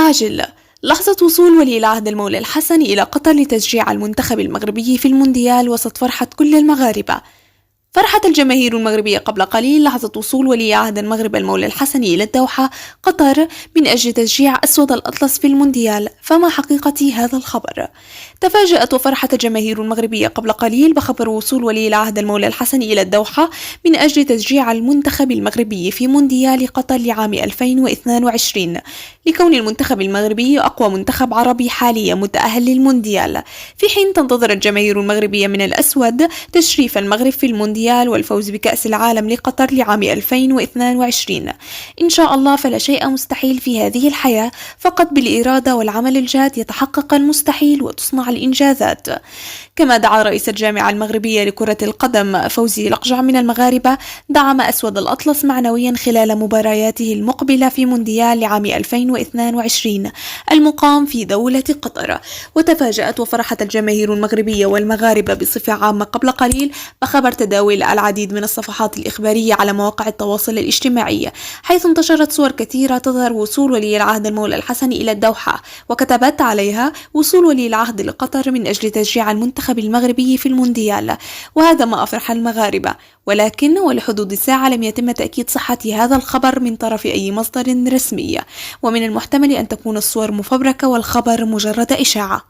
عاجل. لحظة وصول ولي العهد المولى الحسن إلى قطر لتشجيع المنتخب المغربي في المونديال وسط فرحة كل المغاربة. فرحت الجماهير المغربية قبل قليل لحظة وصول ولي عهد المغرب المولى الحسن إلى الدوحة قطر من أجل تشجيع أسود الأطلس في المونديال. فما حقيقة هذا الخبر؟ تفاجأت وفرحت الجماهير المغربية قبل قليل بخبر وصول ولي العهد المولى الحسن إلى الدوحة من أجل تشجيع المنتخب المغربي في مونديال قطر لعام 2022، لكون المنتخب المغربي أقوى منتخب عربي حاليا متأهل للمونديال، في حين تنتظر الجماهير المغربية من الأسود تشريف المغرب في المونديال والفوز بكأس العالم لقطر لعام 2022. إن شاء الله فلا شيء مستحيل في هذه الحياة، فقط بالإرادة والعمل الجاد يتحقق المستحيل وتصنع الإنجازات. كما دعا رئيس الجامعة المغربية لكرة القدم فوزي لقجع من المغاربة دعم أسود الأطلس معنويا خلال مبارياته المقبلة في مونديال لعام 2022 المقام في دولة قطر. وتفاجأت وفرحت الجماهير المغربية والمغاربة بصفة عامة قبل قليل بخبر تداول العديد من الصفحات الإخبارية على مواقع التواصل الاجتماعي، حيث انتشرت صور كثيرة تظهر وصول ولي العهد المولى الحسن إلى الدوحة، وكتبت عليها وصول ولي العهد لقطر من أجل تشجيع المنتخب المغربي في المونديال. وهذا ما أفرح المغاربة، ولكن ولحدود ساعة لم يتم تأكيد صحة هذا الخبر من طرف أي مصدر رسمي، ومن المحتمل أن تكون الصور مفبركة والخبر مجرد إشاعة.